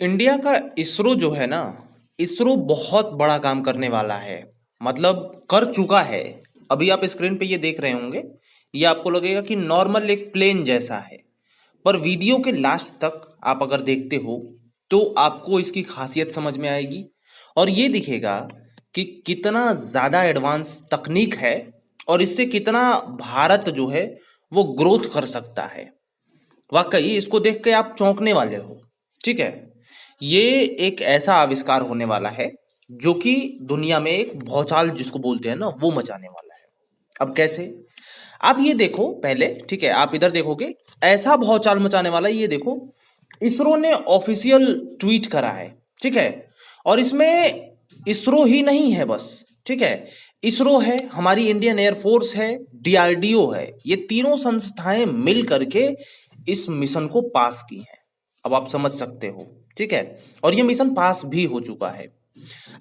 India का इसरो जो है ना, इसरो बहुत बड़ा काम करने वाला है। मतलब कर चुका है। अभी आप स्क्रीन पे ये देख रहे होंगे, ये आपको लगेगा कि नॉर्मल एक प्लेन जैसा है, पर वीडियो के लास्ट तक आप अगर देखते हो तो आपको इसकी खासियत समझ में आएगी और ये दिखेगा कि कितना ज़्यादा एडवांस तकनीक है और इससे कितना भारत जो है वो ग्रोथ कर सकता है। वाकई इसको देख के आप चौंकने वाले हो। ठीक है, ये एक ऐसा आविष्कार होने वाला है जो कि दुनिया में एक भौचाल जिसको बोलते हैं ना, वो मचाने वाला है। अब कैसे? आप ये देखो पहले, ठीक है, आप इधर देखोगे, ऐसा भौचाल मचाने वाला है। ये देखो, इसरो ने ऑफिशियल ट्वीट करा है, ठीक है, और इसमें इसरो ही नहीं है बस, ठीक है, इसरो है, हमारी इंडियन एयरफोर्स है, डीआरडीओ है, ये तीनों संस्थाएं मिल करके इस मिशन को पास की हैं। अब आप समझ सकते हो, ठीक है, और ये मिशन पास भी हो चुका है।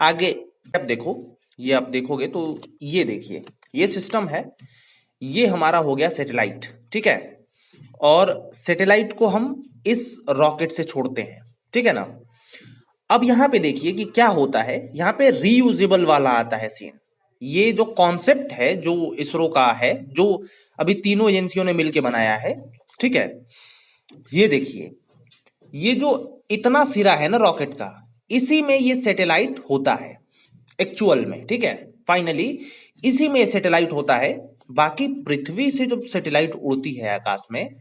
आगे आप देखो, ये आप देखोगे तो ये देखिए, ये सिस्टम है, ये हमारा हो गया सैटेलाइट, ठीक है, और सैटेलाइट को हम इस रॉकेट से छोड़ते हैं, ठीक है ना। अब यहाँ पे देखिए कि क्या होता है, यहाँ पे रीयूजेबल वाला आता है सीन। ये जो कॉन्सेप्ट है जो इसरो का है, जो अभी तीनों एजेंसियों ने मिलके बनाया है, ठीक है, ये देखिए, ये जो इतना सिरा है ना रॉकेट का, इसी में ये सैटेलाइट होता है एक्चुअल में, ठीक है, फाइनली इसी में सैटेलाइट होता है। बाकी पृथ्वी से जब सैटेलाइट उड़ती है आकाश में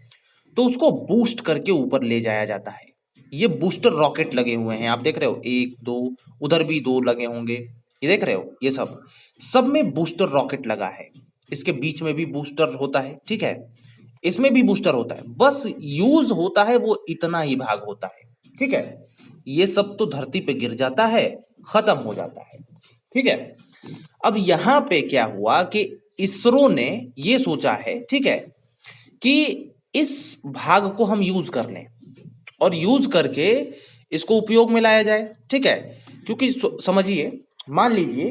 तो उसको बूस्ट करके ऊपर ले जाया जाता है। ये बूस्टर रॉकेट लगे हुए हैं, आप देख रहे हो, एक दो, उधर भी दो लगे होंगे, ये देख रहे हो, ये सब सब में बूस्टर रॉकेट लगा है। इसके बीच में भी बूस्टर होता है, ठीक है, इसमें भी बूस्टर होता है, बस यूज होता है वो इतना ही भाग होता है, ठीक है। ये सब तो धरती पे गिर जाता है, खत्म हो जाता है, ठीक है। अब यहां पे क्या हुआ कि इसरो ने ये सोचा है, ठीक है, कि इस भाग को हम यूज कर लें और यूज करके इसको उपयोग में लाया जाए, ठीक है। क्योंकि समझिए, मान लीजिए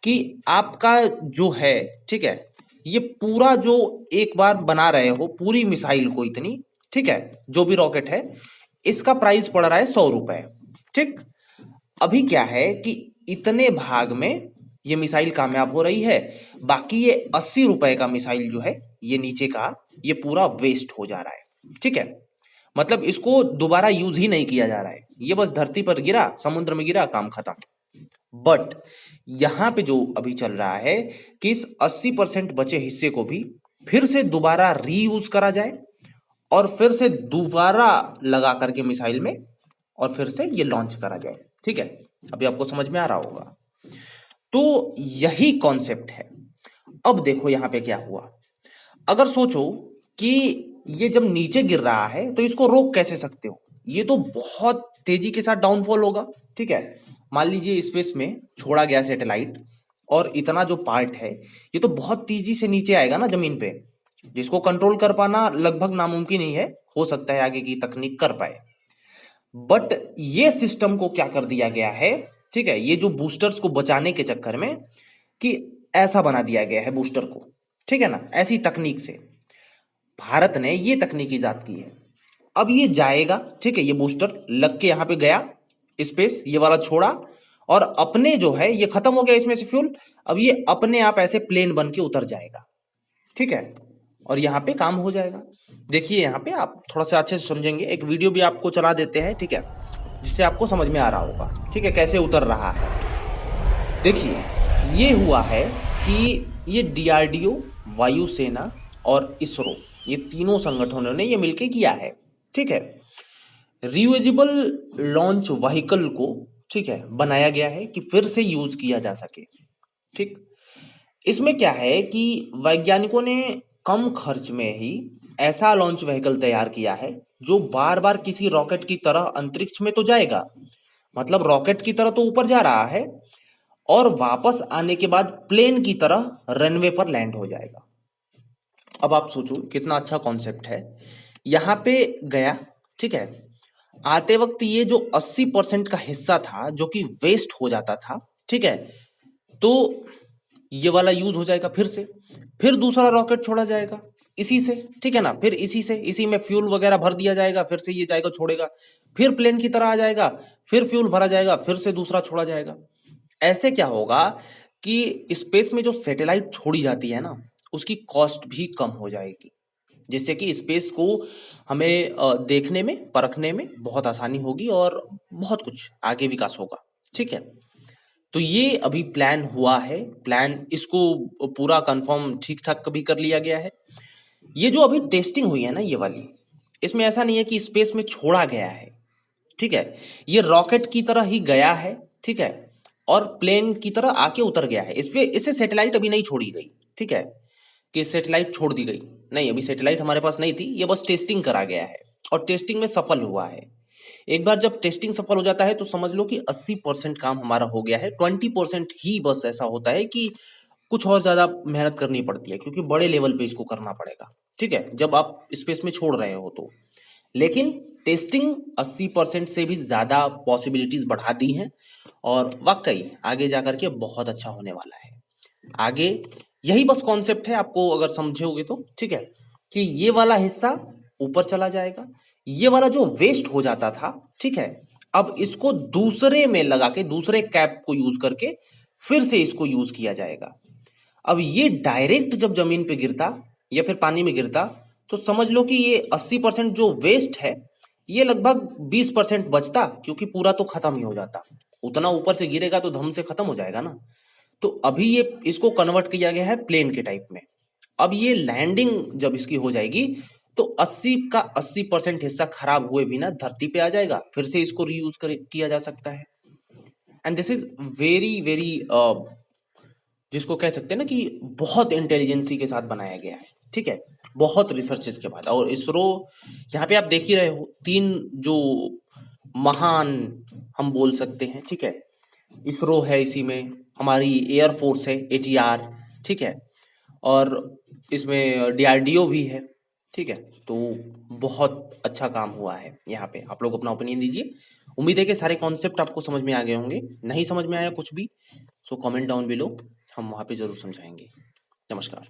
कि आपका जो है, ठीक है, ये पूरा जो एक बार बना रहे हो पूरी मिसाइल को इतनी, ठीक है, जो भी रॉकेट है, इसका प्राइस पड़ रहा है 100 रुपए, ठीक। अभी क्या है कि इतने भाग में ये मिसाइल कामयाब हो रही है, बाकी ये 80 रुपए का मिसाइल जो है, ये नीचे का, ये पूरा वेस्ट हो जा रहा है, ठीक है। मतलब इसको दोबारा यूज ही नहीं किया जा रहा है, ये बस धरती पर गिरा, समुद्र में गिरा, काम खत्म। बट यहां पे जो अभी चल रहा है कि इस 80% बचे हिस्से को भी फिर से दोबारा रीयूज करा जाए और फिर से दोबारा लगा करके मिसाइल में और फिर से ये लॉन्च करा जाए, ठीक है। अभी आपको समझ में आ रहा होगा। तो यही कॉन्सेप्ट है। अब देखो यहां पे क्या हुआ। अगर सोचो कि ये जब नीचे गिर रहा है तो इसको रोक कैसे सकते हो, ये तो बहुत तेजी के साथ डाउनफॉल होगा, ठीक है। मान लीजिए स्पेस में छोड़ा गया सैटेलाइट और इतना जो पार्ट है ये तो बहुत तेजी से नीचे आएगा ना जमीन पे, जिसको कंट्रोल कर पाना लगभग नामुमकिन ही है। हो सकता है आगे की तकनीक कर पाए, बट ये सिस्टम को क्या कर दिया गया है, ठीक है, ये जो बूस्टर्स को बचाने के चक्कर में कि ऐसा बना दिया गया है बूस्टर को, ठीक है ना, ऐसी तकनीक से भारत ने ये तकनीक इजाद की है। अब ये जाएगा, ठीक है, ये बूस्टर लग के यहाँ पे गया स्पेस, ये वाला छोड़ा और अपने जो है ये खत्म हो गया इसमें से फ्यूल, अब ये अपने आप ऐसे प्लेन बन के उतर जाएगा, ठीक है, और यहाँ पे काम हो जाएगा। देखिए यहाँ पे आप थोड़ा सा अच्छे से समझेंगे, एक वीडियो भी आपको चला देते हैं, ठीक है, जिससे आपको समझ में आ रहा होगा, ठीक है, कैसे उतर रहा है। देखिए, ये हुआ है कि ये डीआरडीओ, वायुसेना और इसरो, ये तीनों संगठनों ने ये मिलके किया है, ठीक है। रियूजेबल लॉन्च व्हीकल को, ठीक है, बनाया गया है कि फिर से यूज किया जा सके, ठीक। इसमें क्या है कि वैज्ञानिकों ने कम खर्च में ही ऐसा लॉन्च व्हीकल तैयार किया है जो बार बार किसी रॉकेट की तरह अंतरिक्ष में तो जाएगा, मतलब रॉकेट की तरह तो ऊपर जा रहा है, और वापस आने के बाद प्लेन की तरह रनवे पर लैंड हो जाएगा। अब आप सोचो कितना अच्छा कॉन्सेप्ट है। यहां पे गया, ठीक है, आते वक्त ये जो 80% का हिस्सा था जो कि वेस्ट हो जाता था, ठीक है, तो ये वाला यूज हो जाएगा फिर से, फिर दूसरा रॉकेट छोड़ा जाएगा इसी से, ठीक है ना, फिर इसी से, इसी में फ्यूल वगैरह भर दिया जाएगा, फिर से ये जाएगा छोड़ेगा, फिर प्लेन की तरह आ जाएगा, फिर फ्यूल भरा जाएगा, फिर से दूसरा छोड़ा जाएगा। ऐसे क्या होगा कि स्पेस में जो सैटेलाइट छोड़ी जाती है ना, उसकी कॉस्ट भी कम हो जाएगी, जिससे कि स्पेस को हमें देखने में, परखने में बहुत आसानी होगी और बहुत कुछ आगे विकास होगा। ठीक है, तो ये अभी प्लान हुआ है, प्लान इसको पूरा कंफर्म ठीक ठाक कभी कर लिया गया है। ये जो अभी टेस्टिंग हुई है ना ये वाली, इसमें ऐसा नहीं है कि स्पेस में छोड़ा गया है। ठीक है, ये रॉकेट की तरह ही गया है। ठीक है, और प्लेन की तरह आके उतर गया है। इसमें इससे सैटेलाइट अभी नहीं छोड़ी गई। ठीक है, कि सैटेलाइट छोड़ दी गई, नहीं, अभी सैटेलाइट हमारे पास नहीं थी, ये बस टेस्टिंग करा गया है और टेस्टिंग में सफल हुआ है। एक बार जब टेस्टिंग सफल हो जाता है तो समझ लो कि 80% काम हमारा हो गया है। 20% ही बस ऐसा होता है कि कुछ और ज्यादा मेहनत करनी पड़ती है, क्योंकि बड़े लेवल पे इसको करना पड़ेगा। ठीक है, जब आप स्पेस में छोड़ रहे हो तो। लेकिन टेस्टिंग 80% से भी ज्यादा पॉसिबिलिटीज बढ़ा दी हैं और वाकई आगे जाकर के बहुत अच्छा होने वाला है। आगे यही बस कॉन्सेप्ट है, आपको अगर समझोगे तो। ठीक है, कि ये वाला हिस्सा ऊपर चला जाएगा, ये वाला जो वेस्ट हो जाता था, ठीक है, अब इसको दूसरे में लगा के, दूसरे कैप को यूज करके फिर से इसको यूज किया जाएगा। अब ये डायरेक्ट जब जमीन पे गिरता या फिर पानी में गिरता, तो समझ लो कि ये 80% जो वेस्ट है, ये लगभग 20% बचता, क्योंकि पूरा तो खत्म ही हो जाता। उतना ऊपर से गिरेगा तो धम से खत्म हो जाएगा ना। तो अभी ये इसको कन्वर्ट किया गया है प्लेन के टाइप में। अब ये लैंडिंग जब इसकी हो जाएगी तो 80 का 80% हिस्सा खराब हुए बिना धरती पे आ जाएगा, फिर से इसको रीयूज किया जा सकता है। And this is very very, जिसको कह सकते हैं ना कि बहुत इंटेलिजेंसी के साथ बनाया गया है। ठीक है, बहुत रिसर्चेस के बाद। और इसरो, यहाँ पे आप देख ही रहे हो, तीन जो महान हम बोल सकते हैं, ठीक है, इसरो है, इसी में हमारी एयरफोर्स है, ATR, ठीक है, और इसमें DRDO भी है। ठीक है, तो बहुत अच्छा काम हुआ है यहाँ पे। आप लोग अपना ओपिनियन दीजिए। उम्मीद है कि सारे कॉन्सेप्ट आपको समझ में आ गए होंगे। नहीं समझ में आया कुछ भी, सो कमेंट डाउन बिलो, हम वहाँ पे जरूर समझाएंगे। नमस्कार।